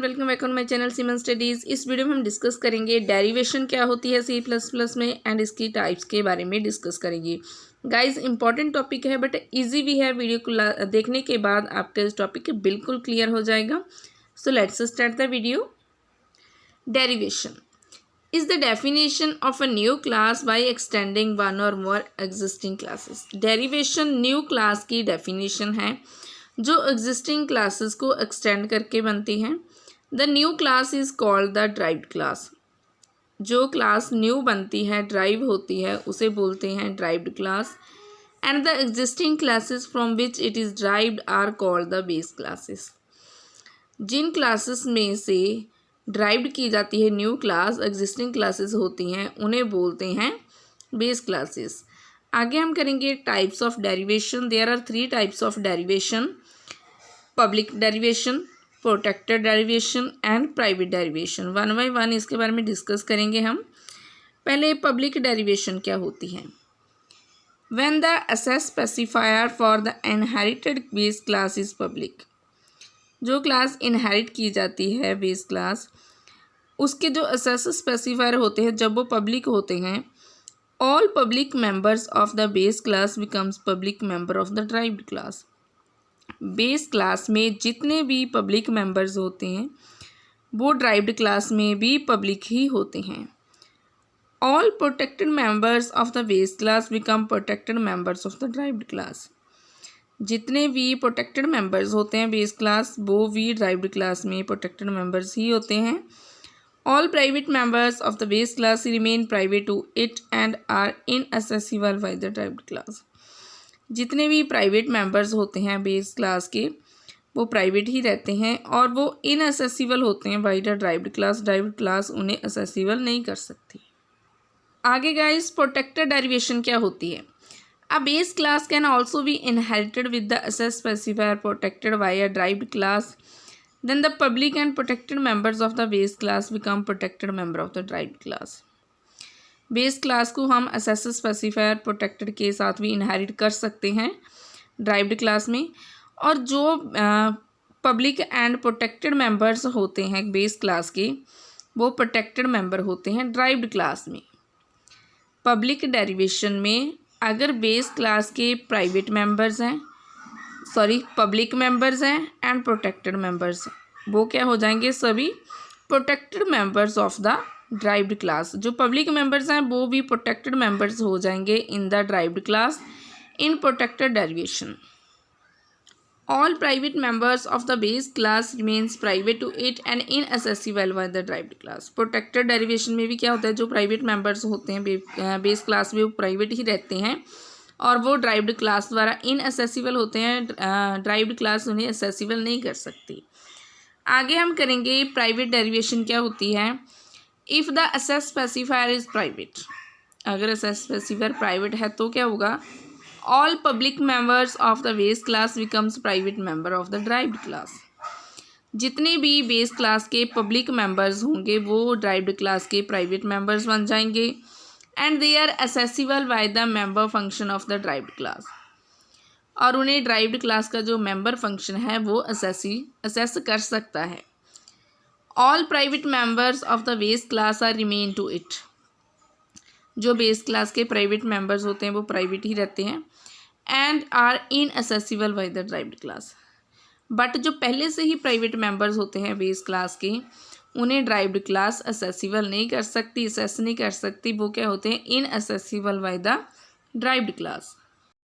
Welcome back on my channel semen studies. इस video में हम डिस्कस करेंगे डेरिवेशन क्या होती है सी प्लस प्लस में एंड इसकी टाइप्स के बारे में डिस्कस करेंगे। गाइस इंपॉर्टेंट टॉपिक है बट इजी भी है, वीडियो को देखने के बाद आपका इस टॉपिक बिल्कुल क्लियर हो जाएगा। So let's start the video. Derivation is the definition of a new class by extending one or more existing classes। derivation new class की definition है जो existing classes को extend करके बनती हैं। the new class is called the derived class। जो class new बनती है, ड्राइव होती है, उसे बोलते हैं derived class। and the existing classes from which it is derived are called the base classes। जिन क्लासेस में से ड्राइव्ड की जाती है न्यू क्लास, एग्जिस्टिंग क्लासेस होती हैं, उन्हें बोलते हैं बेस क्लासेस। आगे हम करेंगे types of derivation. There are 3 types of derivation: public derivation, protected derivation and private derivation. One by one इसके बारे में डिस्कस करेंगे हम। पहले पब्लिक डेरिवेशन क्या होती है? When the access specifier for the inherited base class is public. जो क्लास इनहेरिट की जाती है बेस क्लास, उसके जो असेस स्पेसिफायर होते हैं जब वो पब्लिक होते हैं, all public members of the base class becomes public member of the derived class. Base class में जितने भी पब्लिक मेंबर्स होते हैं वो ड्राइव्ड क्लास में भी पब्लिक ही होते हैं। All protected members of the base class become protected members of the derived class. जितने भी प्रोटेक्टेड मेंबर्स होते हैं बेस क्लास, वो भी ड्राइव्ड क्लास में प्रोटेक्टेड मेंबर्स ही होते हैं। All private members of the base class remain private to it and are inaccessible by the derived class. जितने भी प्राइवेट मेंबर्स होते हैं बेस क्लास के, वो प्राइवेट ही रहते हैं और वो इनएसेसिबल होते हैं bye the derived class. Derived class उन्हें एसेसिबल नहीं कर सकती। आगे गाइस प्रोटेक्टेड डेरिवेशन क्या होती है? A base class can also be inherited with the access specifier protected by a derived class. Then the public and protected members of the base class become protected member of the derived class. Base class को हम access specifier protected के साथ भी inherit कर सकते हैं derived class में। और जो public and protected members होते हैं base class के, वो protected member होते हैं derived class में। Public derivation में अगर बेस क्लास के प्राइवेट मेंबर्स हैं, पब्लिक मेंबर्स हैं एंड प्रोटेक्टेड मेंबर्स, वो क्या हो जाएंगे? सभी protected members of the derived class. जो पब्लिक मेंबर्स हैं वो भी प्रोटेक्टेड मेंबर्स हो जाएंगे in the derived class in protected derivation. All private members of the base class remains private to it and inaccessible by the derived class. Protected derivation में भी क्या होता है? जो प्राइवेट मेंबर्स होते हैं बेस क्लास में, वो प्राइवेट ही रहते हैं और वो ड्राइव्ड क्लास द्वारा इनएसेसिबल होते हैं। ड्राइव्ड क्लास उन्हें एसेसिबल नहीं कर सकती। आगे हम करेंगे प्राइवेट डेरिवेशन क्या होती है। If the access specifier is private, अगर एसेस स्पेसिफायर प्राइवेट है तो क्या होगा? All public members of the base class becomes private member of the derived class. जितने भी बेस क्लास के पब्लिक मेंबर्स होंगे वो ड्राइव्ड क्लास के प्राइवेट मेंबर्स बन जाएंगे and they are accessible by the member function of the derived class. और उन्हें ड्राइव्ड क्लास का जो मेंबर फंक्शन है वो असेस कर सकता है। All private members of the base class are remain to it. जो बेस क्लास के प्राइवेट मेंबर्स होते हैं वो प्राइवेट ही रहते हैं and are inaccessible by the derived class. But जो पहले से ही प्राइवेट मेंबर्स होते हैं बेस क्लास के, उन्हें ड्राइव्ड क्लास एसेसिबल नहीं कर सकती, असेस नहीं कर सकती। वो क्या होते हैं? इनएसेसिबल बाय द ड्राइव्ड क्लास।